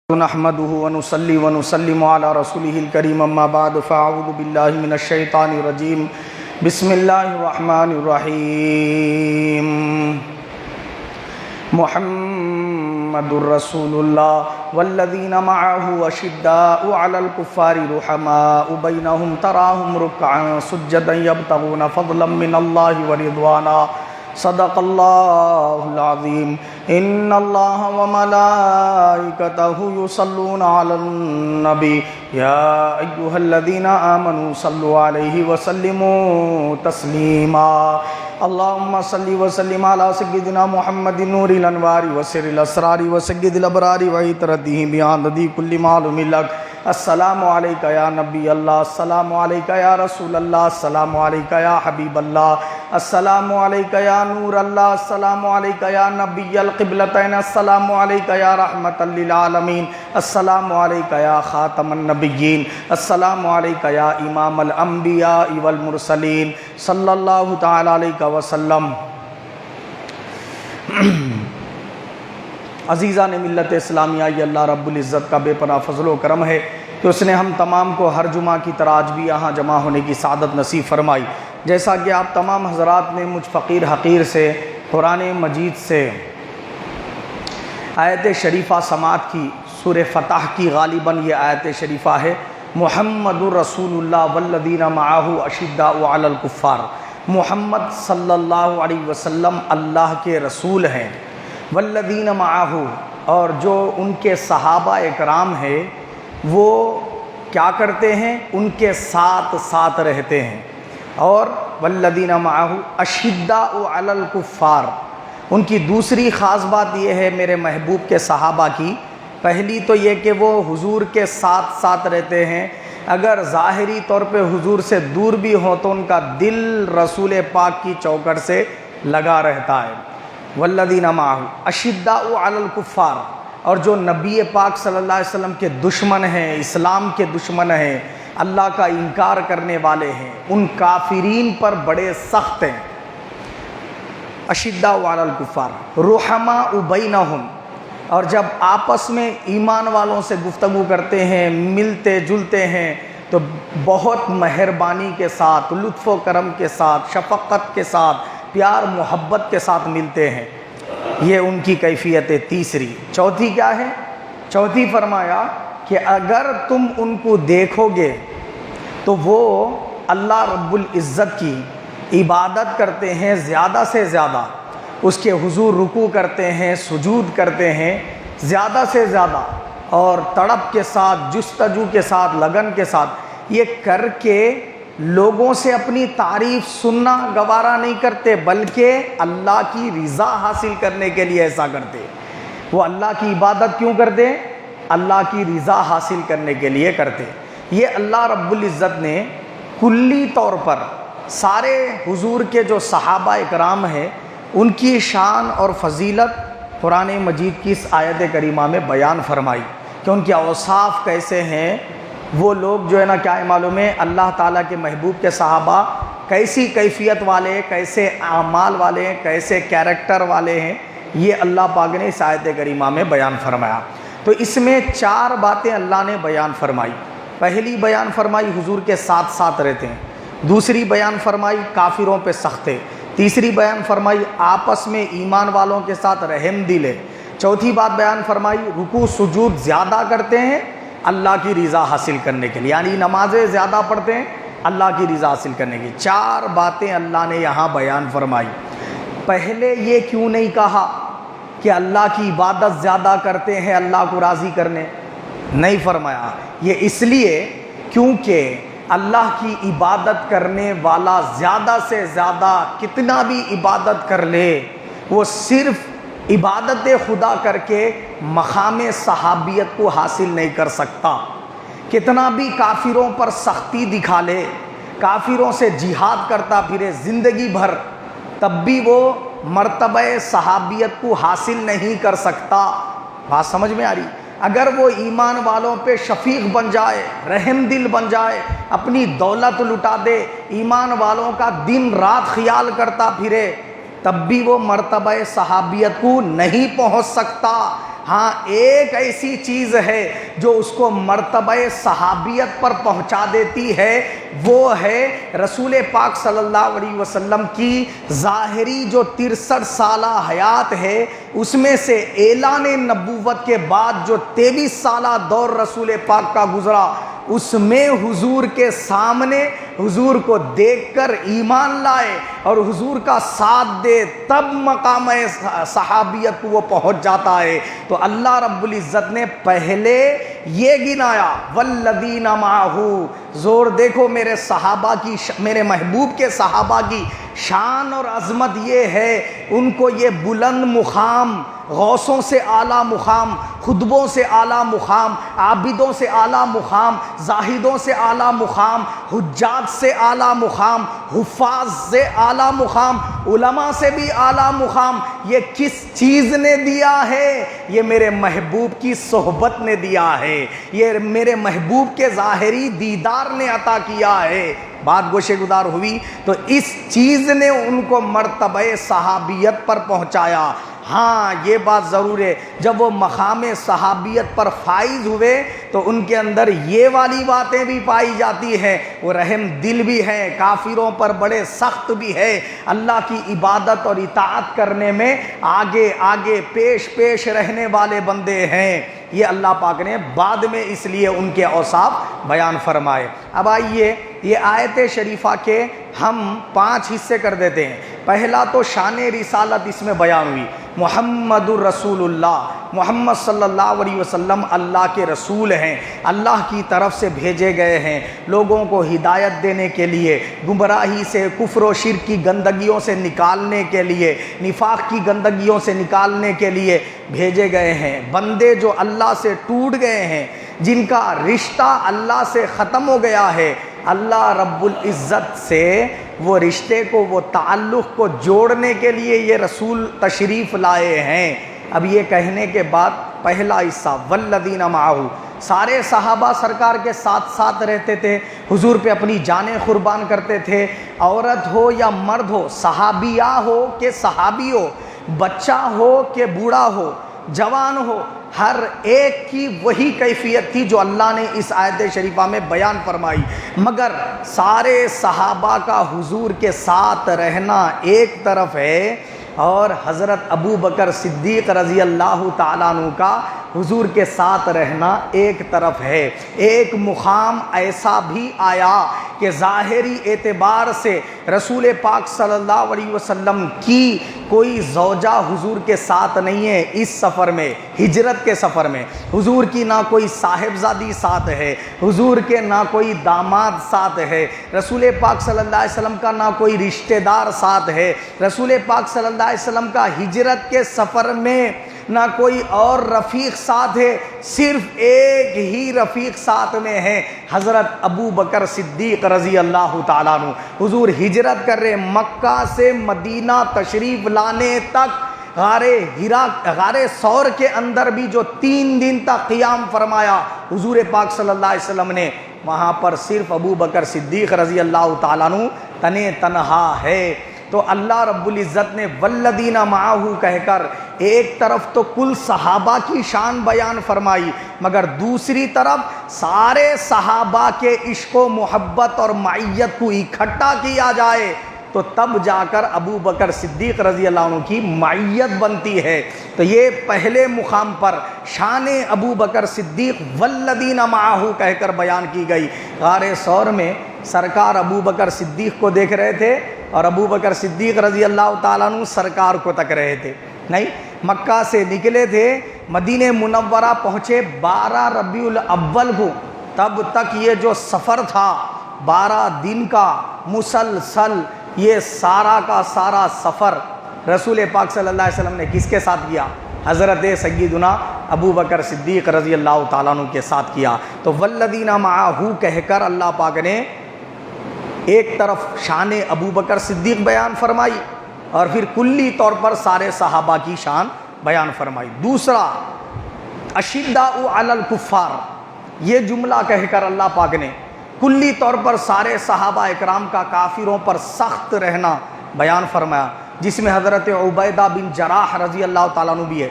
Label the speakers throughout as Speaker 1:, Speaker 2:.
Speaker 1: نحمده ونصلي ونسلم على رسوله الكريم اما بعد فاعوذ بالله من الشيطان الرجيم بسم الله الرحمن الرحيم محمد رسول الله والذين معه أشداء على الكفار رحماء بينهم تراهم ركعا سجدا يبتغون فضلا من الله ورضوانا صدق الله العظيم ان الله وملائكته يصلون على النبي يا ايها الذين امنوا صلوا عليه وسلموا تسليما اللهم صل وسلم على سيدنا محمد نور الانوار وسر الاسرار وسيد الابرار وعطرته بعدد كل معلوم لك السلام عليك يا نبي الله السلام عليك يا رسول الله السلام عليك يا حبيب الله السلام عليك يا نور الله السلام عليك يا نبي القبلتين السلام عليك يا رحمة للعالمين السلام عليك يا خاتم النبيين السلام عليك يا امام الانبياء والمرسلين صلى الله تعالى عليك وسلم. عزیزان ملت اسلامیہ، یہ اللہ رب العزت کا بے پناہ فضل و کرم ہے کہ اس نے ہم تمام کو ہر جمعہ کی طرح آج بھی یہاں جمع ہونے کی سعادت نصیب فرمائی. جیسا کہ آپ تمام حضرات نے مجھ فقیر حقیر سے قرآن مجید سے آیت شریفہ سماعت کی، سورہ فتح کی غالباً یہ آیت شریفہ ہے، محمد رسول اللہ والذین معہ اشداء علی الکفار. محمد صلی اللہ علیہ وسلم اللہ کے رسول ہیں، والذین معہ، اور جو ان کے صحابہ اکرام ہیں وہ کیا کرتے ہیں؟ ان کے ساتھ ساتھ رہتے ہیں. اور والذین معہ اشداء علی الکفار، ان کی دوسری خاص بات یہ ہے میرے محبوب کے صحابہ کی، پہلی تو یہ کہ وہ حضور کے ساتھ ساتھ رہتے ہیں، اگر ظاہری طور پہ حضور سے دور بھی ہوں تو ان کا دل رسول پاک کی چوکٹ سے لگا رہتا ہے. والذین معہ اشداء علی الکفار، اور جو نبی پاک صلی اللہ علیہ وسلم کے دشمن ہیں، اسلام کے دشمن ہیں، اللہ کا انکار کرنے والے ہیں، ان کافرین پر بڑے سخت ہیں. اشداء علی الکفار رحماء بینہم، اور جب آپس میں ایمان والوں سے گفتگو کرتے ہیں، ملتے جلتے ہیں تو بہت مہربانی کے ساتھ، لطف و کرم کے ساتھ، شفقت کے ساتھ، پیار محبت کے ساتھ ملتے ہیں. یہ ان کی کیفیت تیسری. چوتھی کیا ہے؟ چوتھی فرمایا کہ اگر تم ان کو دیکھو گے تو وہ اللہ رب العزت کی عبادت کرتے ہیں زیادہ سے زیادہ، اس کے حضور رکوع کرتے ہیں، سجود کرتے ہیں زیادہ سے زیادہ، اور تڑپ کے ساتھ، جستجو کے ساتھ، لگن کے ساتھ یہ کر کے لوگوں سے اپنی تعریف سننا گوارا نہیں کرتے، بلکہ اللہ کی رضا حاصل کرنے کے لیے ایسا کرتے. وہ اللہ کی عبادت کیوں کرتے؟ اللہ کی رضا حاصل کرنے کے لیے کرتے. یہ اللہ رب العزت نے کلی طور پر سارے حضور کے جو صحابہ اکرام ہیں ان کی شان اور فضیلت قرآن مجید کی اس آیت کریمہ میں بیان فرمائی کہ ان کے اوصاف کیسے ہیں. وہ لوگ جو ہے نا، کیا ہے معلوم ہے، اللہ تعالیٰ کے محبوب کے صحابہ کیسی کیفیت والے، کیسے اعمال والے ہیں، کیسے کیریکٹر والے ہیں، یہ اللہ پاک نے اس آیت کریمہ میں بیان فرمایا. تو اس میں 4 باتیں اللہ نے بیان فرمائی. پہلی بیان فرمائی حضور کے ساتھ ساتھ رہتے ہیں، دوسری بیان فرمائی کافروں پہ سخت ہے، تیسری بیان فرمائی آپس میں ایمان والوں کے ساتھ رحم دل ہے، چوتھی بات بیان فرمائی رکوع سجود زیادہ کرتے ہیں اللہ کی رضا حاصل کرنے کے لیے، یعنی نمازیں زیادہ پڑھتے ہیں اللہ کی رضا حاصل کرنے کی. 4 باتیں اللہ نے یہاں بیان فرمائی. پہلے یہ کیوں نہیں کہا کہ اللہ کی عبادت زیادہ کرتے ہیں اللہ کو راضی کرنے؟ نہیں فرمایا. یہ اس لیے کیونکہ اللہ کی عبادت کرنے والا زیادہ سے زیادہ کتنا بھی عبادت کر لے، وہ صرف عبادت خدا کر کے مقام صحابیت کو حاصل نہیں کر سکتا. کتنا بھی کافروں پر سختی دکھا لے، کافروں سے جہاد کرتا پھرے زندگی بھر، تب بھی وہ مرتبہ صحابیت کو حاصل نہیں کر سکتا. بات سمجھ میں آ رہی؟ اگر وہ ایمان والوں پہ شفیق بن جائے، رحم دل بن جائے، اپنی دولت لٹا دے، ایمان والوں کا دن رات خیال کرتا پھرے، تب بھی وہ مرتبہ صحابیت کو نہیں پہنچ سکتا. ہاں ایک ایسی چیز ہے جو اس کو مرتبہ صحابیت پر پہنچا دیتی ہے، وہ ہے رسول پاک صلی اللہ علیہ وسلم کی ظاہری جو 63 سالہ حیات ہے، اس میں سے اعلان نبوت کے بعد جو 23 سالہ دور رسول پاک کا گزرا، اس میں حضور کے سامنے حضور کو دیکھ کر ایمان لائے اور حضور کا ساتھ دے، تب مقام صحابیت کو وہ پہنچ جاتا ہے۔ تو اللہ رب العزت نے پہلے یہ گنایا والذین معہ، زور دیکھو میرے صحابہ کی، میرے محبوب کے صحابہ کی شان اور عظمت یہ ہے، ان کو یہ بلند مقام، غوثوں سے اعلیٰ مقام، خطبوں سے اعلیٰ مقام، عابدوں سے اعلیٰ مقام، زاہدوں سے اعلیٰ مقام، حجاج سے اعلیٰ مقام، حفاظ سے اعلیٰ مقام، علماء سے بھی اعلیٰ مقام، یہ کس چیز نے دیا ہے؟ یہ میرے محبوب کی صحبت نے دیا ہے، یہ میرے محبوب کے ظاہری دیدار نے عطا کیا ہے۔ بات گوشے گدار ہوئی تو اس چیز نے ان کو مرتبہ صحابیت پر پہنچایا۔ ہاں یہ بات ضرور ہے، جب وہ مقام صحابیت پر فائز ہوئے تو ان کے اندر یہ والی باتیں بھی پائی جاتی ہیں، وہ رحم دل بھی ہے، کافروں پر بڑے سخت بھی ہے، اللہ کی عبادت اور اطاعت کرنے میں آگے آگے پیش پیش رہنے والے بندے ہیں۔ یہ اللہ پاک نے بعد میں اس لیے ان کے اوصاف بیان فرمائے۔ اب آئیے یہ آیت شریفہ کے ہم 5 حصے کر دیتے ہیں۔ پہلا تو شان رسالت اس میں بیان ہوئی، محمد الرسول اللہ، محمد صلی اللہ علیہ وسلم اللہ کے رسول ہیں، اللہ کی طرف سے بھیجے گئے ہیں، لوگوں کو ہدایت دینے کے لیے، گمراہی سے، کفر و شرک کی گندگیوں سے نکالنے کے لیے، نفاق کی گندگیوں سے نکالنے کے لیے بھیجے گئے ہیں۔ بندے جو اللہ سے ٹوٹ گئے ہیں، جن کا رشتہ اللہ سے ختم ہو گیا ہے، اللہ رب العزت سے وہ رشتے کو، وہ تعلق کو جوڑنے کے لیے یہ رسول تشریف لائے ہیں۔ اب یہ کہنے کے بعد پہلا حصہ والذین معہ، سارے صحابہ سرکار کے ساتھ ساتھ رہتے تھے، حضور پہ اپنی جانیں قربان کرتے تھے، عورت ہو یا مرد ہو، صحابیہ ہو کہ صحابی ہو، بچہ ہو کہ بوڑھا ہو، جوان ہو، ہر ایک کی وہی کیفیت تھی جو اللہ نے اس آیت شریفہ میں بیان فرمائی۔ مگر سارے صحابہ کا حضور کے ساتھ رہنا ایک طرف ہے، اور حضرت ابو بکر صدیق رضی اللہ تعالیٰ عنہ کا حضور کے ساتھ رہنا ایک طرف ہے۔ ایک مقام ایسا بھی آیا کہ ظاہری اعتبار سے رسول پاک صلی اللہ علیہ وسلم کی کوئی زوجہ حضور کے ساتھ نہیں ہے اس سفر میں، ہجرت کے سفر میں، حضور کی نہ کوئی صاحبزادی ساتھ ہے، حضور کے نہ کوئی داماد ساتھ ہے، رسول پاک صلی اللہ علیہ وسلم کا نہ کوئی رشتہ دار ساتھ ہے، رسول پاک صلی اللہ علیہ وسلم کا ہجرت کے سفر میں نہ کوئی اور رفیق ساتھ ہے، صرف ایک ہی رفیق ساتھ میں ہے، حضرت ابو بکر صدیق رضی اللہ تعالیٰ عنہ۔ حضور ہجرت کر رہے، مکہ سے مدینہ تشریف لانے تک غار ثور کے اندر بھی جو 3 دن تک قیام فرمایا حضور پاک صلی اللہ علیہ وسلم نے، وہاں پر صرف ابو بکر صدیق رضی اللہ تعالیٰ عنہ تنہا ہے۔ تو اللہ رب العزت نے والذین معہ کہہ کر ایک طرف تو کل صحابہ کی شان بیان فرمائی، مگر دوسری طرف سارے صحابہ کے عشق و محبت اور معیت کو اکٹھا کیا جائے تو تب جا کر ابو بکر صدیق رضی اللہ عنہ کی معیت بنتی ہے۔ تو یہ پہلے مقام پر شان ابو بکر صدیق والذین معہ کہہ کر بیان کی گئی۔ غار ثور میں سرکار ابو بکر صدیق کو دیکھ رہے تھے اور ابو بکر صدیق رضی اللہ تعالیٰ عنہ سرکار کو تک رہے تھے، نہیں، مکہ سے نکلے تھے، مدینہ منورہ پہنچے 12 ربیع الاول کو، تب تک یہ جو سفر تھا 12 دن کا مسلسل، یہ سارا کا سارا سفر رسول پاک صلی اللہ علیہ وسلم نے کس کے ساتھ کیا؟ حضرت سیدنا ابو بکر صدیق رضی اللہ تعالیٰ عنہ کے ساتھ کیا۔ تو والذین معہ کہہ کر اللہ پاک نے ایک طرف شان ابو بکر صدیق بیان فرمائی اور پھر کلی طور پر سارے صحابہ کی شان بیان فرمائی۔ دوسرا اشداء علی الکفار، یہ جملہ کہہ کر اللہ پاک نے کلی طور پر سارے صحابہ اکرام کا کافروں پر سخت رہنا بیان فرمایا، جس میں حضرت عبیدہ بن جراح رضی اللہ تعالیٰ عنہ بھی ہے۔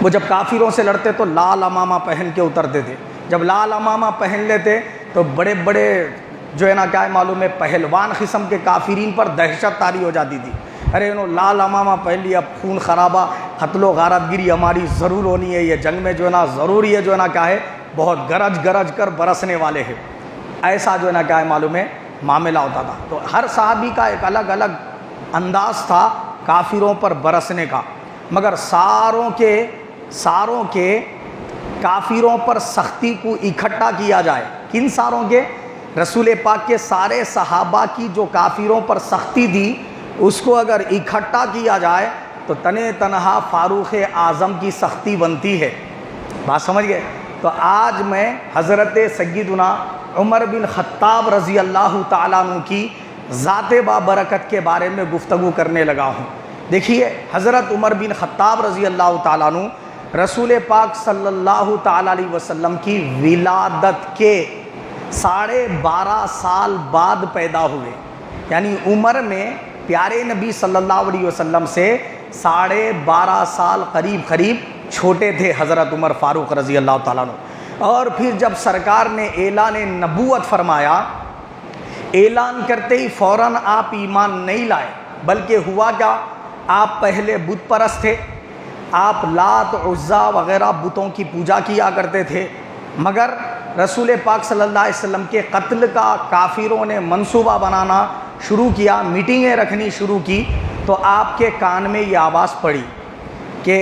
Speaker 1: وہ جب کافروں سے لڑتے تو لال امامہ پہن کے اترتے تھے. جب لال امامہ پہن لیتے تو بڑے بڑے جو ہے نا کیا ہے معلوم ہے پہلوان قسم کے کافرین پر دہشت طاری ہو جاتی تھی. ارے انہوں لال امامہ پہن لیا، خون خرابہ، قتل و غارت گیری ہماری ضرور ہونی ہے، یہ جنگ میں جو ہے نا ضروری ہے جو ہے نا کیا ہے بہت گرج گرج کر برسنے والے ہیں. ایسا جو ہے نا کیا ہے معلوم ہے معاملہ ہوتا تھا. تو ہر صحابی کا ایک الگ الگ انداز تھا کافروں پر برسنے کا، مگر ساروں کے کافروں پر سختی کو اکٹھا کیا جائے. کن ساروں کے؟ رسول پاک کے سارے صحابہ کی جو کافروں پر سختی تھی اس کو اگر اکٹھا کیا جائے تو تنے تنہا فاروق اعظم کی سختی بنتی ہے. بات سمجھ گئے؟ تو آج میں حضرت سیدنا عمر بن خطاب رضی اللہ تعالیٰ عنہ کی ذات بابرکت کے بارے میں گفتگو کرنے لگا ہوں. دیکھیے حضرت عمر بن خطاب رضی اللہ تعالیٰ عنہ رسول پاک صلی اللہ تعالیٰ علیہ وسلم کی ولادت کے 12.5 سال بعد پیدا ہوئے. یعنی عمر میں پیارے نبی صلی اللہ علیہ وسلم سے 12.5 سال قریب چھوٹے تھے حضرت عمر فاروق رضی اللہ تعالیٰ عنہ. اور پھر جب سرکار نے اعلان نبوت فرمایا، اعلان کرتے ہی فوراً آپ ایمان نہیں لائے، بلکہ ہوا کیا، آپ پہلے بت پرست تھے، آپ لات عزا وغیرہ بتوں کی پوجا کیا کرتے تھے. مگر رسول پاک صلی اللہ علیہ وسلم کے قتل کا کافروں نے منصوبہ بنانا شروع کیا، میٹنگیں رکھنی شروع کی، تو آپ کے کان میں یہ آواز پڑی کہ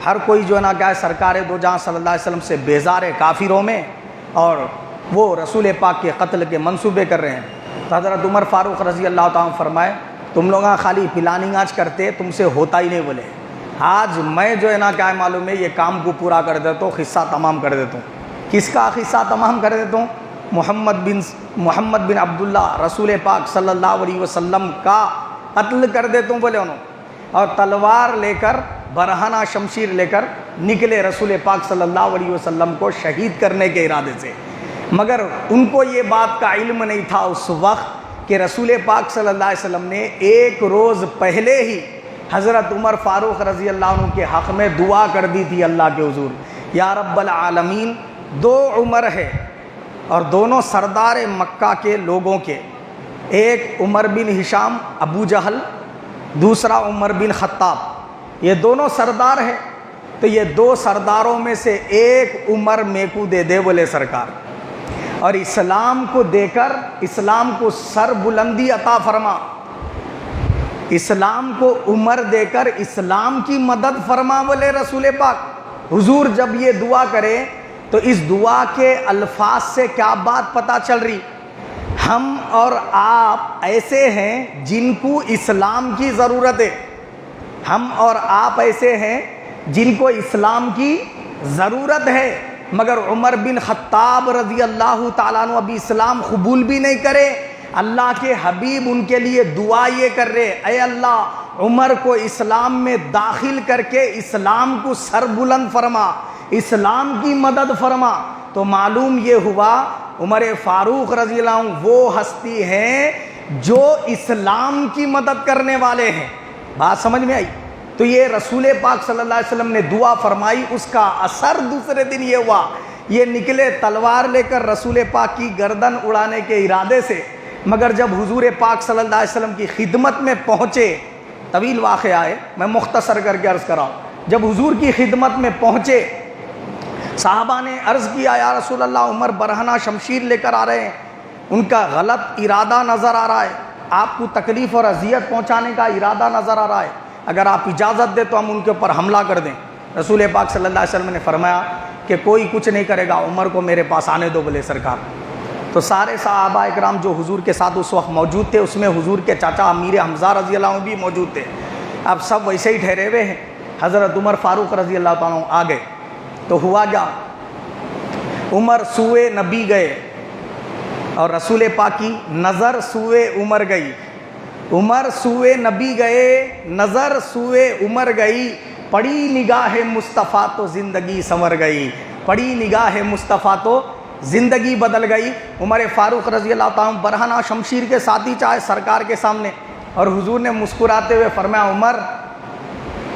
Speaker 1: ہر کوئی جو ہے نا کیا ہے سرکار دو جہاں صلی اللہ علیہ وسلم سے بیزار ہے کافروں میں، اور وہ رسول پاک کے قتل کے منصوبے کر رہے ہیں. تو حضرت عمر فاروق رضی اللہ تعالیٰ عنہ فرمائے تم لوگ خالی پلاننگ آج کرتے، تم سے ہوتا ہی نہیں. بولے آج میں جو ہے نا کیا ہے معلوم ہے یہ کام کو پورا کر دیتا ہوں، قصہ تمام کر دیتا ہوں. کس کا قصہ تمام کر دیتا ہوں؟ محمد بن عبداللہ رسول پاک صلی اللہ علیہ وسلم کا قتل کر دیتا ہوں. بولے انہوں، اور تلوار لے کر برہنہ شمشیر لے کر نکلے رسول پاک صلی اللہ علیہ وسلم کو شہید کرنے کے ارادے سے. مگر ان کو یہ بات کا علم نہیں تھا اس وقت کہ رسول پاک صلی اللہ علیہ وسلم نے ایک روز پہلے ہی حضرت عمر فاروق رضی اللہ عنہ کے حق میں دعا کر دی تھی اللہ کے حضور، یا رب العالمین 2 عمر ہے اور دونوں سردار مکہ کے لوگوں کے، ایک عمر بن ہشام ابو جہل، دوسرا عمر بن خطاب، یہ دونوں سردار ہیں. تو یہ 2 سرداروں میں سے ایک عمر میں کو دے دے. بولے سرکار، اور اسلام کو دے کر اسلام کو سر بلندی عطا فرما، اسلام کو عمر دے کر اسلام کی مدد فرما. بولے رسول پاک. حضور جب یہ دعا کرے تو اس دعا کے الفاظ سے کیا بات پتہ چل رہی؟ ہم اور آپ ایسے ہیں جن کو اسلام کی ضرورت ہے، ہم اور آپ ایسے ہیں جن کو اسلام کی ضرورت ہے، مگر عمر بن خطاب رضی اللہ تعالیٰ عنہ ابھی اسلام قبول بھی نہیں کرے. اللہ کے حبیب ان کے لیے دعا یہ کر رہے، اے اللہ عمر کو اسلام میں داخل کر کے اسلام کو سر بلند فرما، اسلام کی مدد فرما. تو معلوم یہ ہوا عمر فاروق رضی اللہ عنہ وہ ہستی ہیں جو اسلام کی مدد کرنے والے ہیں. بات سمجھ میں آئی؟ تو یہ رسول پاک صلی اللہ علیہ وسلم نے دعا فرمائی، اس کا اثر دوسرے دن یہ ہوا، یہ نکلے تلوار لے کر رسول پاک کی گردن اڑانے کے ارادے سے. مگر جب حضور پاک صلی اللہ علیہ وسلم کی خدمت میں پہنچے، طویل واقعہ ہے میں مختصر کر کے عرض کراؤں، جب حضور کی خدمت میں پہنچے صحابہ نے عرض کیا یا رسول اللہ عمر برہنہ شمشیر لے کر آ رہے ہیں، ان کا غلط ارادہ نظر آ رہا ہے، آپ کو تکلیف اور اذیت پہنچانے کا ارادہ نظر آ رہا ہے، اگر آپ اجازت دیں تو ہم ان کے اوپر حملہ کر دیں. رسول پاک صلی اللہ علیہ وسلم نے فرمایا کہ کوئی کچھ نہیں کرے گا، عمر کو میرے پاس آنے دو. بولے سرکار. تو سارے صحابہ اکرام جو حضور کے ساتھ اس وقت موجود تھے، اس میں حضور کے چاچا امیر حمزہ رضی اللہ عنہ بھی موجود تھے. اب سب ویسے ہی ٹھہرے ہوئے ہیں. حضرت عمر فاروق رضی اللہ تعالیٰ عنہ آ گئے. تو ہوا کیا، عمر سوئے نبی گئے اور رسول پاک کی نظر سوئے عمر گئی. عمر سوئے نبی گئے، نظر سوئے عمر گئی، پڑی نگاہ مصطفیٰ تو زندگی سنور گئی، پڑی نگاہ مصطفیٰ تو زندگی بدل گئی. عمر فاروق رضی اللہ تعالیٰ برہنہ شمشیر کے ساتھ ہی چاہے سرکار کے سامنے، اور حضور نے مسکراتے ہوئے فرمایا عمر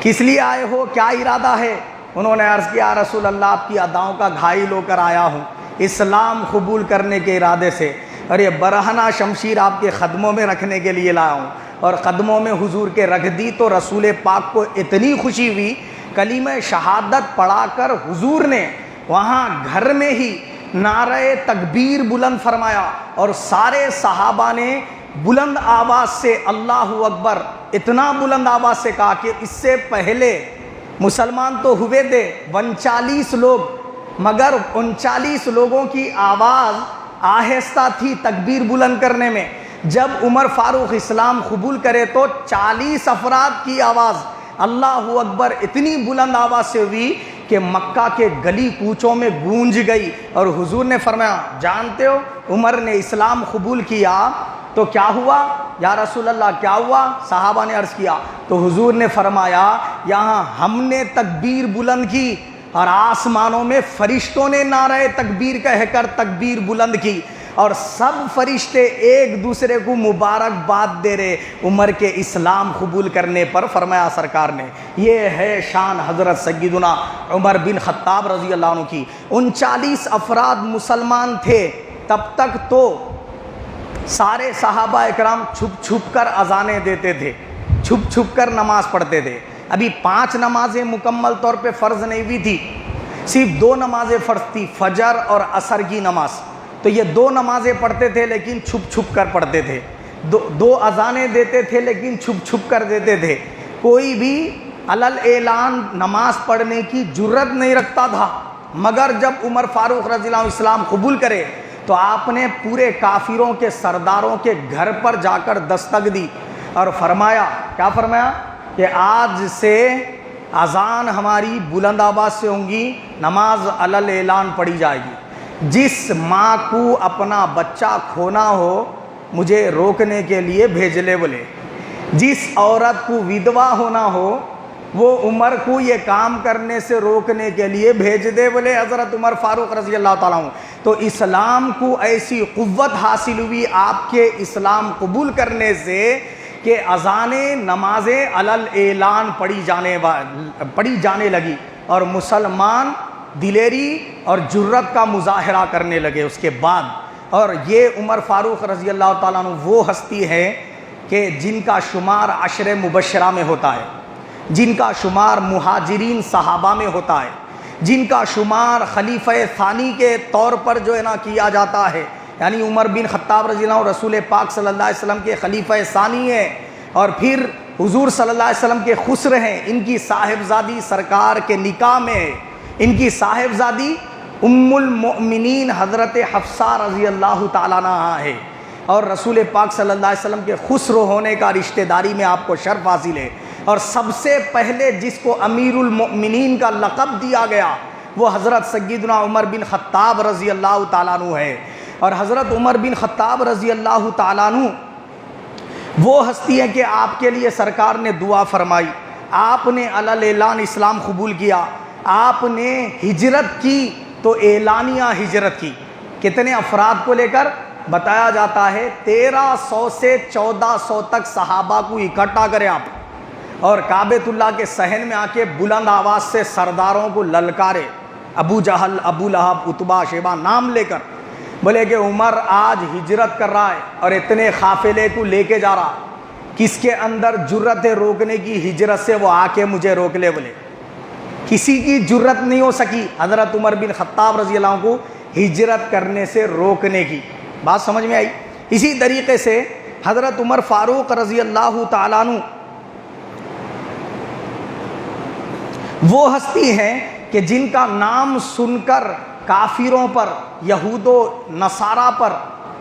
Speaker 1: کس لیے آئے ہو، کیا ارادہ ہے؟ انہوں نے عرض کیا رسول اللہ آپ کی اداؤں کا گھائل ہو کر آیا ہوں اسلام قبول کرنے کے ارادے سے، اور یہ برہنہ شمشیر آپ کے قدموں میں رکھنے کے لیے لایا ہوں، اور قدموں میں حضور کے رکھ دی تو رسول پاک کو اتنی خوشی ہوئی، کلمہ شہادت پڑھا کر حضور نے وہاں گھر میں ہی نعرہ تکبیر بلند فرمایا، اور سارے صحابہ نے بلند آواز سے اللہ اکبر اتنا بلند آواز سے کہا کہ اس سے پہلے مسلمان تو ہوئے تھے 39 لوگ، مگر 39 لوگوں کی آواز آہستہ تھی تکبیر بلند کرنے میں، جب عمر فاروق اسلام قبول کرے تو 40 افراد کی آواز اللہ اکبر اتنی بلند آواز سے ہوئی کہ مکہ کے گلی کوچوں میں گونج گئی، اور حضور نے فرمایا جانتے ہو عمر نے اسلام قبول کیا تو کیا ہوا یا رسول اللہ کیا ہوا؟ صحابہ نے عرض کیا تو حضور نے فرمایا یہاں ہم نے تکبیر بلند کی اور آسمانوں میں فرشتوں نے نعرہ تکبیر کہہ کر تکبیر بلند کی، اور سب فرشتے ایک دوسرے کو مبارکباد دے رہے عمر کے اسلام قبول کرنے پر۔ فرمایا سرکار نے یہ ہے شان حضرت سیدنا عمر بن خطاب رضی اللہ عنہ کی۔ 39 افراد مسلمان تھے، تب تک تو سارے صحابہ اکرام چھپ چھپ کر اذانیں دیتے تھے، چھپ چھپ کر نماز پڑھتے تھے۔ ابھی 5 نمازیں مکمل طور پہ فرض نہیں ہوئی تھی، صرف 2 نمازیں فرض تھی، فجر اور عصر کی نماز، تو یہ 2 نمازیں پڑھتے تھے لیکن چھپ چھپ کر پڑھتے تھے، 2 اذانیں دیتے تھے لیکن چھپ چھپ کر دیتے تھے۔ کوئی بھی علل اعلان نماز پڑھنے کی جرت نہیں رکھتا تھا، مگر جب عمر فاروق رضی اللہ عنہ اسلام قبول کرے تو آپ نے پورے کافروں کے سرداروں کے گھر پر جا کر دستک دی اور فرمایا، کیا فرمایا کہ آج سے اذان ہماری بلند آواز سے ہوں گی، نماز علل اعلان پڑھی جائے گی، جس ماں کو اپنا بچہ کھونا ہو مجھے روکنے کے لیے بھیج لے بولے، جس عورت کو ودوا ہونا ہو وہ عمر کو یہ کام کرنے سے روکنے کے لیے بھیج دے بولے حضرت عمر فاروق رضی اللہ تعالیٰ عنہ۔ تو اسلام کو ایسی قوت حاصل ہوئی آپ کے اسلام قبول کرنے سے کہ اذانیں نمازیں علل اعلان پڑھی جانے لگی، اور مسلمان دلیری اور جرت کا مظاہرہ کرنے لگے اس کے بعد۔ اور یہ عمر فاروق رضی اللہ تعالیٰ عنہ وہ ہستی ہے کہ جن کا شمار عشر مبشرہ میں ہوتا ہے، جن کا شمار مہاجرین صحابہ میں ہوتا ہے، جن کا شمار خلیفہ ثانی کے طور پر جو ہے نا کیا جاتا ہے، یعنی عمر بن خطاب رضی اللہ عنہ رسول پاک صلی اللہ علیہ وسلم کے خلیفہ ثانی ہیں، اور پھر حضور صلی اللہ علیہ وسلم کے خسر ہیں، ان کی صاحبزادی سرکار کے نکاح میں ہے، ان کی صاحبزادی ام المؤمنین حضرت حفصہ رضی اللہ تعالیٰ عنہا ہے، اور رسول پاک صلی اللہ علیہ وسلم کے خسر ہونے کا رشتہ داری میں آپ کو شرف حاصل ہے۔ اور سب سے پہلے جس کو امیر المؤمنین کا لقب دیا گیا وہ حضرت سیدنا عمر بن خطاب رضی اللہ تعالیٰ عنہ ہے، اور حضرت عمر بن خطاب رضی اللہ تعالیٰ عنہ وہ ہستی ہے کہ آپ کے لیے سرکار نے دعا فرمائی، آپ نے علل اعلان اسلام قبول کیا، آپ نے ہجرت کی تو اعلانیہ ہجرت کی، کتنے افراد کو لے کر؟ بتایا جاتا ہے 1300 سے 1400 تک صحابہ کو اکٹھا کرے آپ، اور کعبۃ اللہ کے صحن میں آ کے بلند آواز سے سرداروں کو للکارے، ابو جہل، ابو لہب، عتبہ، شیبہ نام لے کر، بولے کہ عمر آج ہجرت کر رہا ہے اور اتنے قافلے کو لے کے جا رہا، کس کے اندر جرت ہے روکنے کی ہجرت سے؟ وہ آ کے مجھے روک لے بولے۔ کسی کی جرت نہیں ہو سکی حضرت عمر بن خطاب رضی اللہ عنہ کو ہجرت کرنے سے روکنے کی۔ بات سمجھ میں آئی؟ اسی طریقے سے حضرت عمر فاروق رضی اللہ تعالیٰ عنہ وہ ہستی ہیں کہ جن کا نام سن کر کافروں پر، یہود و نصارہ پر،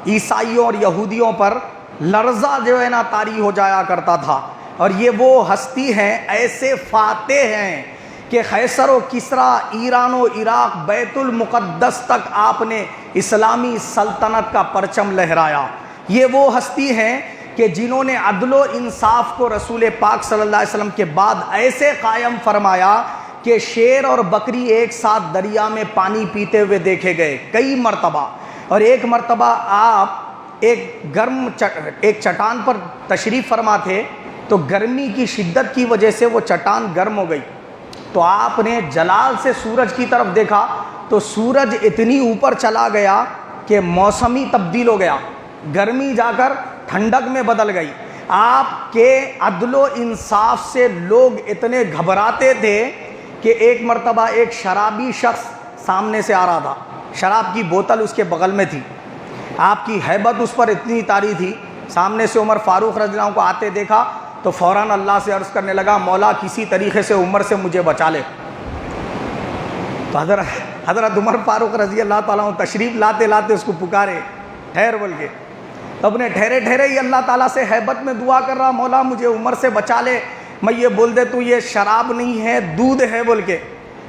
Speaker 1: عیسائیوں اور یہودیوں پر لرزہ جو ہے نا طاری ہو جایا کرتا تھا، اور یہ وہ ہستی ہیں ایسے فاتح ہیں کہ قیصر و کسریٰ، ایران و عراق، بیت المقدس تک آپ نے اسلامی سلطنت کا پرچم لہرایا۔ یہ وہ ہستی ہیں کہ جنہوں نے عدل و انصاف کو رسول پاک صلی اللہ علیہ وسلم کے بعد ایسے قائم فرمایا کہ شیر اور بکری ایک ساتھ دریا میں پانی پیتے ہوئے دیکھے گئے کئی مرتبہ، اور ایک مرتبہ آپ ایک چٹان پر تشریف فرما تھے تو گرمی کی شدت کی وجہ سے وہ چٹان گرم ہو گئی، تو آپ نے جلال سے سورج کی طرف دیکھا تو سورج اتنی اوپر چلا گیا کہ موسم ہی تبدیل ہو گیا، گرمی جا کر ٹھنڈک میں بدل گئی۔ آپ کے عدل و انصاف سے لوگ اتنے گھبراتے تھے کہ ایک مرتبہ ایک شرابی شخص سامنے سے آ رہا تھا، شراب کی بوتل اس کے بغل میں تھی، آپ کی ہیبت اس پر اتنی طاری تھی، سامنے سے عمر فاروق رضی اللہ عنہ کو آتے دیکھا تو فوراً اللہ سے عرض کرنے لگا مولا کسی طریقے سے عمر سے مجھے بچا لے۔ تو حضرت عمر فاروق رضی اللہ تعالیٰ عنہ تشریف لاتے لاتے اس کو پکارے، ٹھہر بول کے، تو اپنے ٹھہرے ٹھہرے ہی اللہ تعالیٰ سے ہیبت میں دعا کر رہا مولا مجھے عمر سے بچا لے، میں یہ بول دے تو یہ شراب نہیں ہے دودھ ہے بول کے،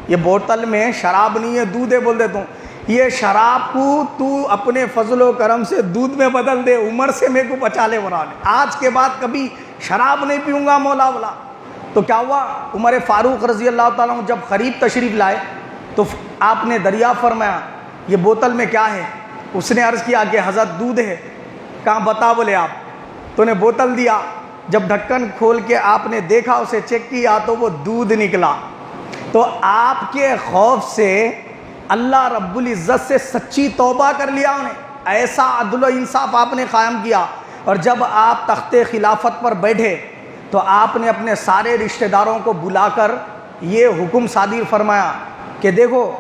Speaker 1: یہ بوتل میں شراب نہیں ہے دودھ ہے بول دیتا ہوں، یہ شراب کو تو اپنے فضل و کرم سے دودھ میں بدل دے، عمر سے میرے کو بچا لے مولا، آج کے بعد کبھی شراب نہیں پیوں گا مولا بولا۔ تو کیا ہوا، عمر فاروق رضی اللہ تعالیٰ عنہ جب قریب تشریف لائے تو آپ نے دریافت فرمایا یہ بوتل میں کیا ہے؟ اس نے عرض کیا کہ حضرت دودھ ہے۔ کہاں بتا بولے آپ، تو نے بوتل دیا، جب ڈھکن کھول کے آپ نے دیکھا اسے چیک کیا تو وہ دودھ نکلا۔ تو آپ کے خوف سے اللہ رب العزت سے سچی توبہ کر لیا انہیں، ایسا عدل و انصاف آپ نے قائم کیا۔ اور جب آپ تخت خلافت پر بیٹھے تو آپ نے اپنے سارے رشتہ داروں کو بلا کر یہ حکم صادر فرمایا کہ دیکھو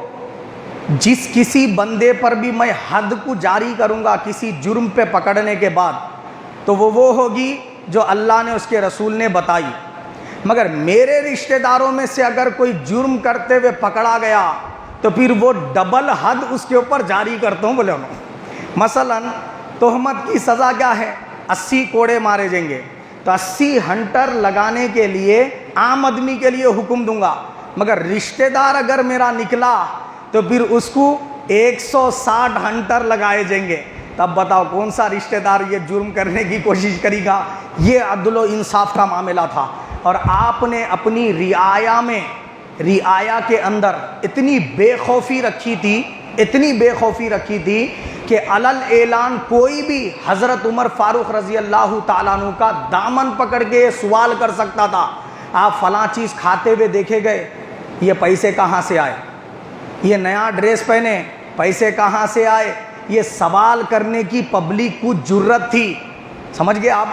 Speaker 1: جس کسی بندے پر بھی میں حد کو جاری کروں گا کسی جرم پہ پکڑنے کے بعد تو وہ ہوگی جو اللہ نے اس کے رسول نے بتائی، مگر میرے رشتہ داروں میں سے اگر کوئی جرم کرتے ہوئے پکڑا گیا تو پھر وہ ڈبل حد اس کے اوپر جاری کرتا ہوں بولے انہوں۔ مثلا تہمت کی سزا کیا ہے؟ 80 کوڑے مارے جائیں گے، تو 80 ہنٹر لگانے کے لیے عام آدمی کے لیے حکم دوں گا، مگر رشتہ دار اگر میرا نکلا تو پھر اس کو 160 ہنٹر لگائے جائیں گے۔ تب بتاؤ کون سا رشتہ دار یہ جرم کرنے کی کوشش کرے گا؟ یہ عدل و انصاف کا معاملہ تھا۔ اور آپ نے اپنی رعایا کے اندر اتنی بے خوفی رکھی تھی، اتنی بے خوفی رکھی تھی کہ علل اعلان کوئی بھی حضرت عمر فاروق رضی اللہ تعالیٰ عنہ کا دامن پکڑ کے سوال کر سکتا تھا، آپ فلاں چیز کھاتے ہوئے دیکھے گئے، یہ پیسے کہاں سے آئے؟ یہ نیا ڈریس پہنے، پیسے کہاں سے آئے؟ یہ سوال کرنے کی پبلک کو جرت تھی، سمجھ گئے آپ؟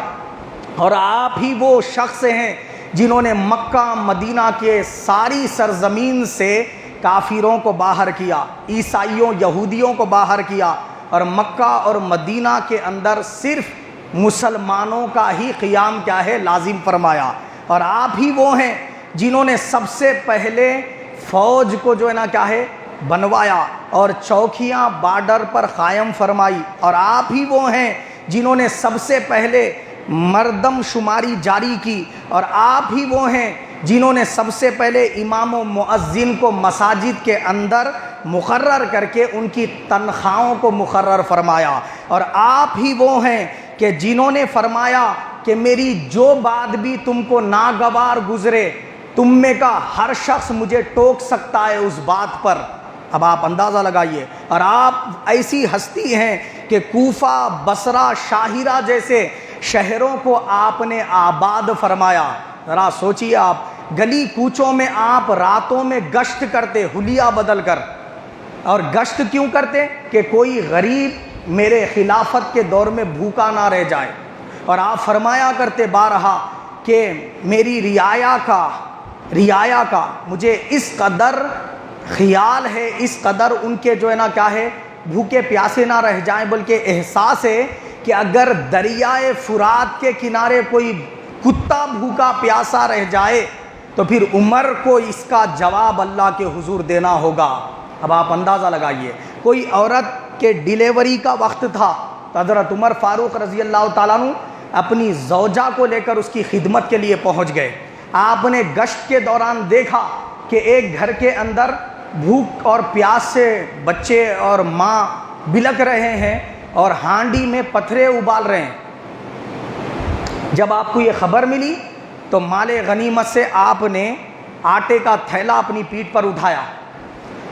Speaker 1: اور آپ ہی وہ شخص ہیں جنہوں نے مکہ مدینہ کے ساری سرزمین سے کافروں کو باہر کیا، عیسائیوں یہودیوں کو باہر کیا، اور مکہ اور مدینہ کے اندر صرف مسلمانوں کا ہی قیام کیا ہے لازم فرمایا۔ اور آپ ہی وہ ہیں جنہوں نے سب سے پہلے فوج کو جو ہے نا کیا ہے بنوایا اور چوکیاں بارڈر پر قائم فرمائی، اور آپ ہی وہ ہیں جنہوں نے سب سے پہلے مردم شماری جاری کی، اور آپ ہی وہ ہیں جنہوں نے سب سے پہلے امام و مؤذن کو مساجد کے اندر مقرر کر کے ان کی تنخواہوں کو مقرر فرمایا، اور آپ ہی وہ ہیں کہ جنہوں نے فرمایا کہ میری جو بات بھی تم کو ناگوار گزرے تم میں کا ہر شخص مجھے ٹوک سکتا ہے اس بات پر۔ اب آپ اندازہ لگائیے، اور آپ ایسی ہستی ہیں کہ کوفہ، بصرہ، شاہرہ جیسے شہروں کو آپ نے آباد فرمایا۔ ذرا سوچیے آپ، گلی کوچوں میں آپ راتوں میں گشت کرتے حلیہ بدل کر، اور گشت کیوں کرتے کہ کوئی غریب میرے خلافت کے دور میں بھوکا نہ رہ جائے، اور آپ فرمایا کرتے بارہا کہ میری رعایا کا مجھے اس قدر خیال ہے، اس قدر ان کے جو ہے نا کیا ہے بھوکے پیاسے نہ رہ جائیں، بلکہ احساس ہے کہ اگر دریائے فرات کے کنارے کوئی کتا بھوکا پیاسا رہ جائے تو پھر عمر کو اس کا جواب اللہ کے حضور دینا ہوگا۔ اب آپ اندازہ لگائیے، کوئی عورت کے ڈیلیوری کا وقت تھا تو حضرت عمر فاروق رضی اللہ تعالیٰ عنہ اپنی زوجہ کو لے کر اس کی خدمت کے لیے پہنچ گئے۔ آپ نے گشت کے دوران دیکھا کہ ایک گھر کے اندر بھوک اور پیاس سے بچے اور ماں بلک رہے ہیں اور ہانڈی میں پتھرے ابال رہے ہیں۔ جب آپ کو یہ خبر ملی تو مال غنیمت سے آپ نے آٹے کا تھیلا اپنی پیٹھ پر اٹھایا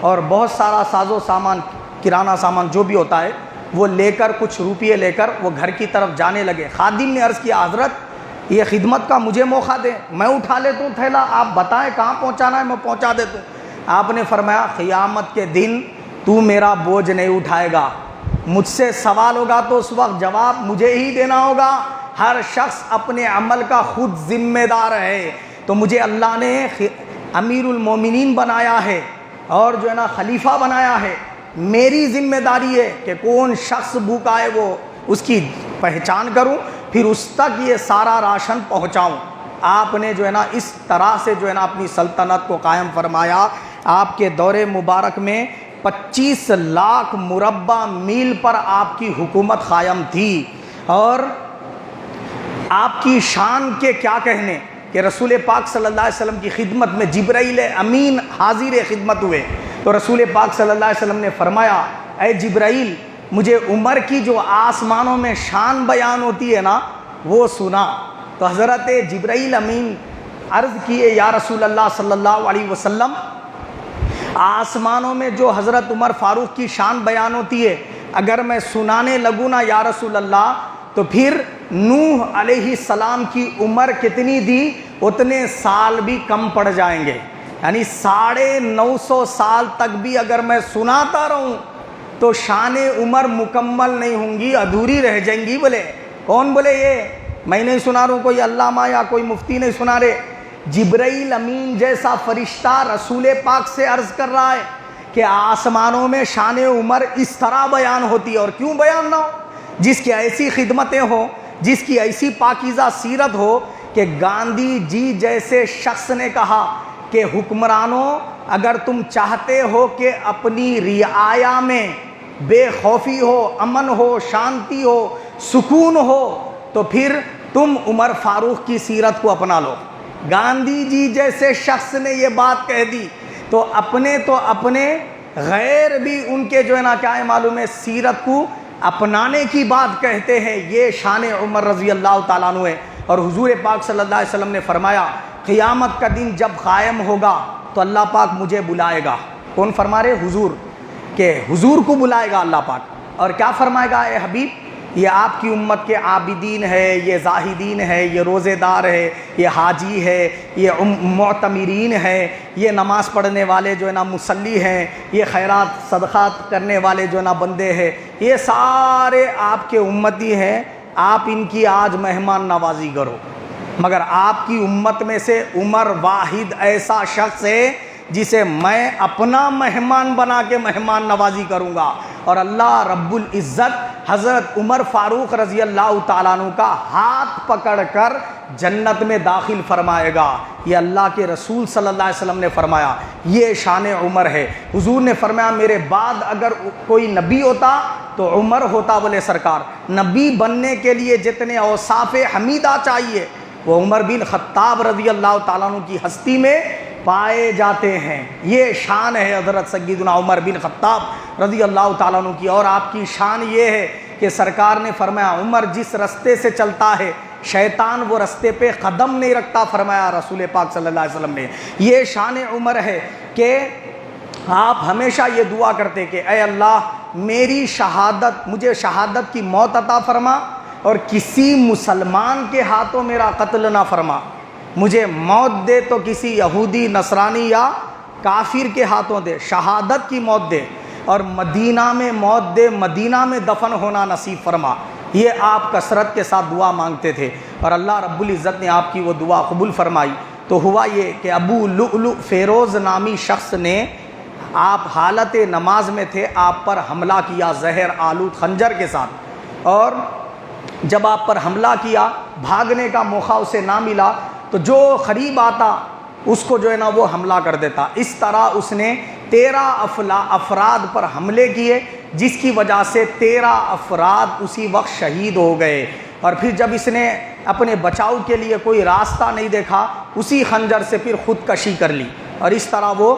Speaker 1: اور بہت سارا ساز و سامان، کرانہ سامان جو بھی ہوتا ہے وہ لے کر، کچھ روپیے لے کر وہ گھر کی طرف جانے لگے۔ خادم نے عرض کیا حضرت یہ خدمت کا مجھے موقع دیں، میں اٹھا لیتا ہوں تھیلا، آپ بتائیں کہاں پہنچانا ہے میں پہنچا دیتا ہوں۔ آپ نے فرمایا قیامت کے دن تو میرا بوجھ نہیں اٹھائے گا، مجھ سے سوال ہوگا تو اس وقت جواب مجھے ہی دینا ہوگا۔ ہر شخص اپنے عمل کا خود ذمہ دار ہے۔ تو مجھے اللہ نے امیر المومنین بنایا ہے اور جو ہے نا خلیفہ بنایا ہے، میری ذمہ داری ہے کہ کون شخص بھوکا ہے وہ اس کی پہچان کروں، پھر اس تک یہ سارا راشن پہنچاؤں۔ آپ نے جو ہے نا اس طرح سے جو ہے نا اپنی سلطنت کو قائم فرمایا۔ آپ کے دور مبارک میں 25 لاکھ مربع میل پر آپ کی حکومت قائم تھی، اور آپ کی شان کے کیا کہنے کہ رسول پاک صلی اللہ علیہ وسلم کی خدمت میں جبرائیل امین حاضر خدمت ہوئے، تو رسول پاک صلی اللہ علیہ وسلم نے فرمایا اے جبرائیل مجھے عمر کی جو آسمانوں میں شان بیان ہوتی ہے نا وہ سنا۔ تو حضرت جبرائیل امین عرض کیے یا رسول اللہ صلی اللہ علیہ وسلم آسمانوں میں جو حضرت عمر فاروق کی شان بیان ہوتی ہے اگر میں سنانے لگوں نا یا رسول اللہ تو پھر نوح علیہ السلام کی عمر کتنی تھی اتنے سال بھی کم پڑ جائیں گے، یعنی 950 سال تک بھی اگر میں سناتا رہوں تو شان عمر مکمل نہیں ہوں گی، ادھوری رہ جائیں گی۔ بولے کون؟ بولے یہ میں نہیں سنا رہا ہوں، کوئی علامہ یا کوئی مفتی نہیں سنا رہے، جبرائیل امین جیسا فرشتہ رسول پاک سے عرض کر رہا ہے کہ آسمانوں میں شان عمر اس طرح بیان ہوتی ہے، اور کیوں بیان نہ ہو؟ جس کی ایسی خدمتیں ہوں، جس کی ایسی پاکیزہ سیرت ہو کہ گاندھی جی جیسے شخص نے کہا کہ حکمرانوں اگر تم چاہتے ہو کہ اپنی رعایا میں بے خوفی ہو، امن ہو، شانتی ہو، سکون ہو تو پھر تم عمر فاروق کی سیرت کو اپنا لو۔ گاندھی جی جیسے شخص نے یہ بات کہہ دی تو اپنے غیر بھی ان کے جو ہے نا کیا ہے معلوم ہے سیرت کو اپنانے کی بات کہتے ہیں۔ یہ شان عمر رضی اللہ تعالیٰ عنہ ہے۔ اور حضور پاک صلی اللہ علیہ وسلم نے فرمایا قیامت کا دن جب قائم ہوگا تو اللہ پاک مجھے بلائے گا۔ کون فرما رہے؟ حضور، کہ حضور کو بلائے گا اللہ پاک، اور کیا فرمائے گا اے حبیب یہ آپ کی امت کے عابدین ہے، یہ زاہدین ہے، یہ روزے دار ہے، یہ حاجی ہے، یہ معتمرین ہے، یہ نماز پڑھنے والے جو ہے نا مصلی ہیں، یہ خیرات صدقات کرنے والے جو ہے نا بندے ہیں، یہ سارے آپ کے امتی ہیں، آپ ان کی آج مہمان نوازی کرو۔ مگر آپ کی امت میں سے عمر واحد ایسا شخص ہے جسے میں اپنا مہمان بنا کے مہمان نوازی کروں گا، اور اللہ رب العزت حضرت عمر فاروق رضی اللہ تعالیٰ عنہ کا ہاتھ پکڑ کر جنت میں داخل فرمائے گا۔ یہ اللہ کے رسول صلی اللہ علیہ وسلم نے فرمایا، یہ شان عمر ہے۔ حضور نے فرمایا میرے بعد اگر کوئی نبی ہوتا تو عمر ہوتا۔ بولے سرکار نبی بننے کے لیے جتنے اوصاف حمیدہ چاہیے وہ عمر بن خطاب رضی اللہ تعالیٰ عنہ کی ہستی میں پائے جاتے ہیں۔ یہ شان ہے حضرت سیدنا عمر بن خطاب رضی اللہ تعالیٰ عنہ کی۔ اور آپ کی شان یہ ہے کہ سرکار نے فرمایا عمر جس رستے سے چلتا ہے شیطان وہ رستے پہ قدم نہیں رکھتا، فرمایا رسول پاک صلی اللہ علیہ وسلم نے۔ یہ شان عمر ہے کہ آپ ہمیشہ یہ دعا کرتے کہ اے اللہ میری شہادت، مجھے شہادت کی موت عطا فرما، اور کسی مسلمان کے ہاتھوں میرا قتل نہ فرما، مجھے موت دے تو کسی یہودی نصرانی یا کافر کے ہاتھوں دے، شہادت کی موت دے، اور مدینہ میں موت دے، مدینہ میں دفن ہونا نصیب فرما۔ یہ آپ کثرت کے ساتھ دعا مانگتے تھے، اور اللہ رب العزت نے آپ کی وہ دعا قبول فرمائی۔ تو ہوا یہ کہ ابو لؤلؤ فیروز نامی شخص نے، آپ حالت نماز میں تھے، آپ پر حملہ کیا زہر آلود خنجر کے ساتھ، اور جب آپ پر حملہ کیا بھاگنے کا موقع اسے نہ ملا تو جو قریب آتا اس کو جو ہے نا وہ حملہ کر دیتا۔ اس طرح اس نے 13 افراد پر حملے کیے، جس کی وجہ سے 13 افراد اسی وقت شہید ہو گئے۔ اور پھر جب اس نے اپنے بچاؤ کے لیے کوئی راستہ نہیں دیکھا اسی خنجر سے پھر خودکشی کر لی، اور اس طرح وہ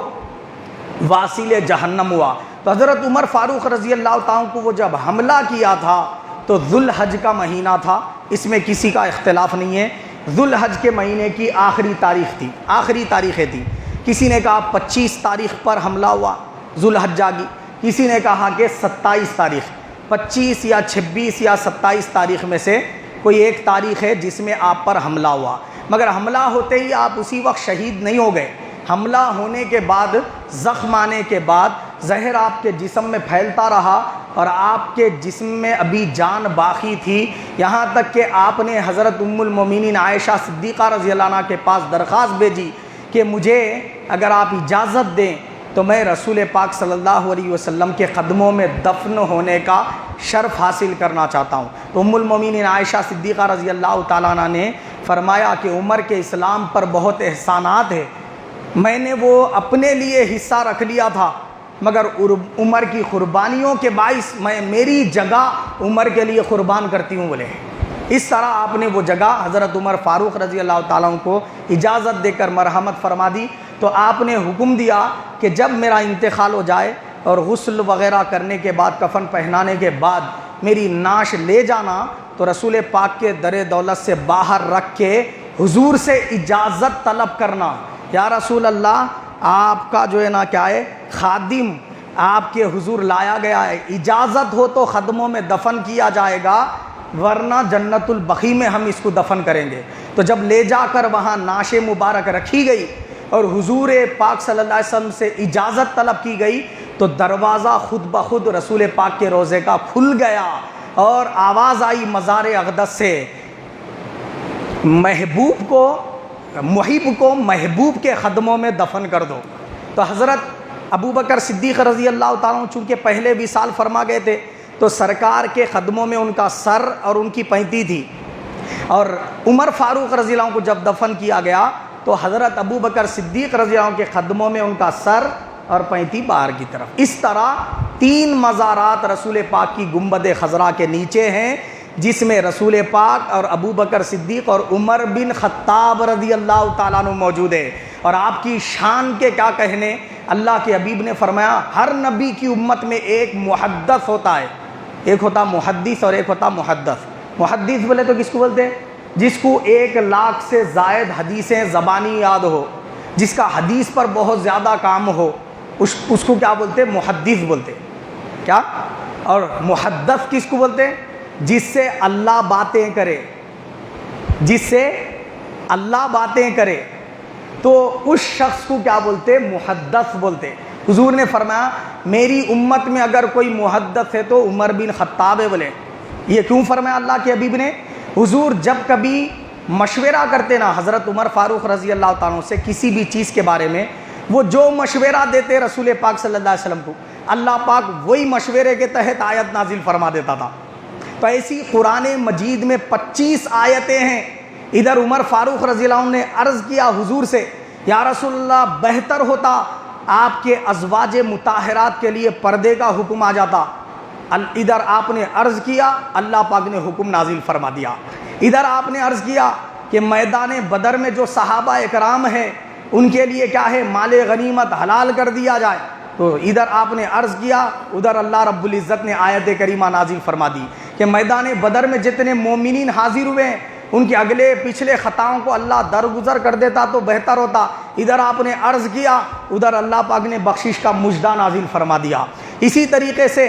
Speaker 1: واصل جہنم ہوا۔ تو حضرت عمر فاروق رضی اللہ تعالیٰ کو وہ جب حملہ کیا تھا تو ذوالحج کا مہینہ تھا، اس میں کسی کا اختلاف نہیں ہے۔ ذوالحج کے مہینے کی آخری تاریخ تھی، آخری تاریخیں تھیں۔ کسی نے کہا 25 تاریخ پر حملہ ہوا ذوالحجہ کی، کسی نے کہا کہ 27 تاریخ، 25 یا 26 یا 27 تاریخ میں سے کوئی ایک تاریخ ہے جس میں آپ پر حملہ ہوا، مگر حملہ ہوتے ہی آپ اسی وقت شہید نہیں ہو گئے، حملہ ہونے کے بعد، زخم آنے کے بعد زہر آپ کے جسم میں پھیلتا رہا اور آپ کے جسم میں ابھی جان باقی تھی، یہاں تک کہ آپ نے حضرت ام المومنین عائشہ صدیقہ رضی اللہ عنہ کے پاس درخواست بھیجی کہ مجھے اگر آپ اجازت دیں تو میں رسول پاک صلی اللہ علیہ وسلم کے قدموں میں دفن ہونے کا شرف حاصل کرنا چاہتا ہوں۔ تو ام المومنین عائشہ صدیقہ رضی اللہ تعالیٰ عنہ نے فرمایا کہ عمر کے اسلام پر بہت احسانات ہے، میں نے وہ اپنے لیے حصہ رکھ لیا تھا، مگر عمر کی قربانیوں کے باعث میں میری جگہ عمر کے لیے قربان کرتی ہوں بولے۔ اس طرح آپ نے وہ جگہ حضرت عمر فاروق رضی اللہ تعالیٰ عنہ کو اجازت دے کر مرحمت فرما دی۔ تو آپ نے حکم دیا کہ جب میرا انتقال ہو جائے اور غسل وغیرہ کرنے کے بعد، کفن پہنانے کے بعد میری نعش لے جانا تو رسول پاک کے در دولت سے باہر رکھ کے حضور سے اجازت طلب کرنا، یا رسول اللہ آپ کا جو ہے نا کیا ہے خادم آپ کے حضور لایا گیا ہے، اجازت ہو تو قدموں میں دفن کیا جائے گا، ورنہ جنت البقیع میں ہم اس کو دفن کریں گے۔ تو جب لے جا کر وہاں نعش مبارک رکھی گئی اور حضور پاک صلی اللہ علیہ وسلم سے اجازت طلب کی گئی تو دروازہ خود بخود رسول پاک کے روضے کا کھل گیا اور آواز آئی مزار اقدس سے، محب کو محبوب کے قدموں میں دفن کر دو۔ تو حضرت ابو بکر صدیق رضی اللہ تعالیٰ عنہ چونکہ پہلے وصال فرما گئے تھے تو سرکار کے قدموں میں ان کا سر اور ان کی پینتی تھی، اور عمر فاروق رضی اللہ عنہ کو جب دفن کیا گیا تو حضرت ابو بکر صدیق رضی اللہ عنہ کے قدموں میں ان کا سر اور پینتی باہر کی طرف۔ اس طرح 3 مزارات رسول پاک کی گنبد خضرا کے نیچے ہیں، جس میں رسول پاک اور ابو بکر صدیق اور عمر بن خطاب رضی اللہ تعالیٰ عنہ موجود ہے۔ اور آپ کی شان کے کیا کہنے، اللہ کے حبیب نے فرمایا ہر نبی کی امت میں ایک محدث ہوتا ہے، ایک ہوتا محدث اور ایک ہوتا محدث۔ محدث بولے تو کس کو بولتے ہیں؟ جس کو 1 لاکھ سے زائد حدیثیں زبانی یاد ہو، جس کا حدیث پر بہت زیادہ کام ہو، اس کو کیا بولتے ہیں؟ محدث بولتے ہیں۔ کیا؟ اور محدث کس کو بولتے ہیں؟ جس سے اللہ باتیں کرے، جس سے اللہ باتیں کرے، تو اس شخص کو کیا بولتے ہیں؟ محدث بولتے ہیں۔ حضور نے فرمایا میری امت میں اگر کوئی محدث ہے تو عمر بن خطاب ہے بولے۔ یہ کیوں فرمایا اللہ کے حبیب نے؟ حضور جب کبھی مشورہ کرتے نا حضرت عمر فاروق رضی اللہ تعالیٰ عنہ سے کسی بھی چیز کے بارے میں، وہ جو مشورہ دیتے رسول پاک صلی اللہ علیہ وسلم کو، اللہ پاک وہی مشورے کے تحت آیت نازل فرما دیتا تھا۔ تو ایسی قرآن مجید میں 25 آیتیں ہیں۔ ادھر عمر فاروق رضی اللہ عنہ نے عرض کیا حضور سے، یا رسول اللہ بہتر ہوتا آپ کے ازواج مطہرات کے لیے پردے کا حکم آ جاتا۔ ادھر آپ نے عرض کیا، اللہ پاک نے حکم نازل فرما دیا۔ ادھر آپ نے عرض کیا کہ میدان بدر میں جو صحابہ اکرام ہیں ان کے لیے کیا ہے؟ مال غنیمت حلال کر دیا جائے۔ تو ادھر آپ نے عرض کیا، ادھر اللہ رب العزت نے آیت کریمہ نازل فرما دی کہ میدان بدر میں جتنے مومنین حاضر ہوئے ہیں ان کے اگلے پچھلے خطاؤں کو اللہ درگزر کر دیتا تو بہتر ہوتا۔ ادھر آپ نے عرض کیا، ادھر اللہ پاک نے بخشش کا مژدہ نازل فرما دیا۔ اسی طریقے سے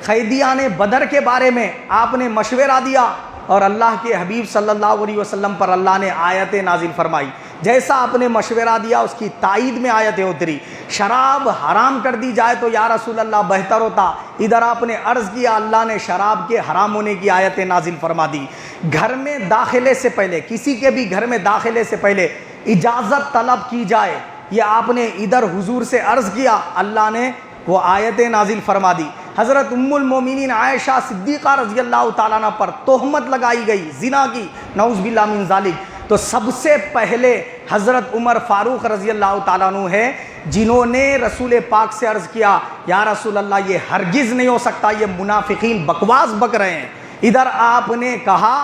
Speaker 1: قیدیان بدر کے بارے میں آپ نے مشورہ دیا اور اللہ کے حبیب صلی اللہ علیہ وسلم پر اللہ نے آیتیں نازل فرمائی۔ جیسا آپ نے مشورہ دیا اس کی تائید میں آیتیں اتری۔ شراب حرام کر دی جائے تو یا رسول اللہ بہتر ہوتا، ادھر آپ نے عرض کیا، اللہ نے شراب کے حرام ہونے کی آیتیں نازل فرما دی۔ گھر میں داخلے سے پہلے، کسی کے بھی گھر میں داخلے سے پہلے اجازت طلب کی جائے، یہ آپ نے ادھر حضور سے عرض کیا، اللہ نے وہ آیتیں نازل فرما دی۔ حضرت ام المومنین عائشہ صدیقہ رضی اللہ تعالیٰ عنہ پر تہمت لگائی گئی زنا کی، نعوذ باللہ من ذالک، تو سب سے پہلے حضرت عمر فاروق رضی اللہ تعالیٰ عنہ ہے جنہوں نے رسول پاک سے عرض کیا، یا رسول اللہ یہ ہرگز نہیں ہو سکتا، یہ منافقین بکواس بک رہے ہیں۔ ادھر آپ نے کہا،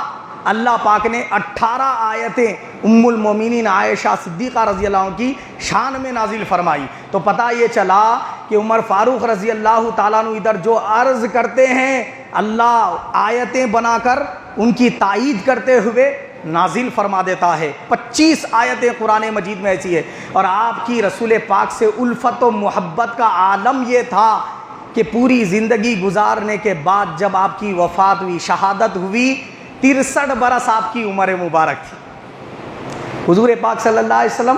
Speaker 1: اللہ پاک نے 18 آیتیں ام المومنین عائشہ صدیقہ رضی اللہ عنہ کی شان میں نازل فرمائی۔ تو پتہ یہ چلا کہ عمر فاروق رضی اللہ تعالیٰ عنہ ادھر جو عرض کرتے ہیں اللہ آیتیں بنا کر ان کی تائید کرتے ہوئے نازل فرما دیتا ہے۔ 25 آیتیں قرآن مجید میں ایسی ہے۔ اور آپ کی رسول پاک سے الفت و محبت کا عالم یہ تھا کہ پوری زندگی گزارنے کے بعد جب آپ کی وفات ہوئی، شہادت ہوئی، 63 برس آپ کی عمر مبارک تھی۔ حضور پاک صلی اللہ علیہ وسلم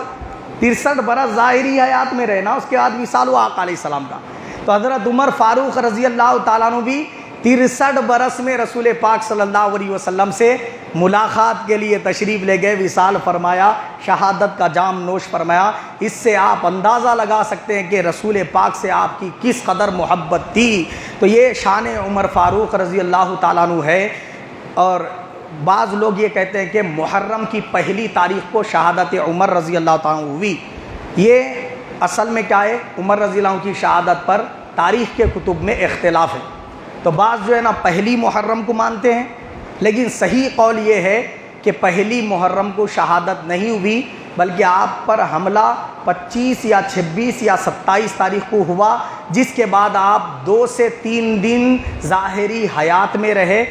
Speaker 1: 63 برس ظاہری حیات میں رہے نا، اس کے بعد وصال ہوا آقا علیہ السلام کا۔ تو حضرت عمر فاروق رضی اللہ تعالیٰ عنہ بھی 63 برس میں رسول پاک صلی اللہ علیہ وسلم سے ملاقات کے لیے تشریف لے گئے، وصال فرمایا، شہادت کا جام نوش فرمایا۔ اس سے آپ اندازہ لگا سکتے ہیں کہ رسول پاک سے آپ کی کس قدر محبت تھی۔ تو یہ شان عمر فاروق رضی اللہ تعالیٰ عنہ ہے۔ اور بعض لوگ یہ کہتے ہیں کہ محرم کی پہلی تاریخ کو شہادت عمر رضی اللہ تعالیٰ عنہ ہوئی۔ یہ اصل میں کیا ہے، عمر رضی اللہ عنہ کی شہادت پر تاریخ کے کتب میں اختلاف ہے۔ تو بعض جو ہے نا پہلی محرم کو مانتے ہیں، لیکن صحیح قول یہ ہے کہ پہلی محرم کو شہادت نہیں ہوئی، بلکہ آپ پر حملہ 25 یا 26 یا 27 تاریخ کو ہوا، جس کے بعد آپ 2 سے 3 دن ظاہری حیات میں رہے۔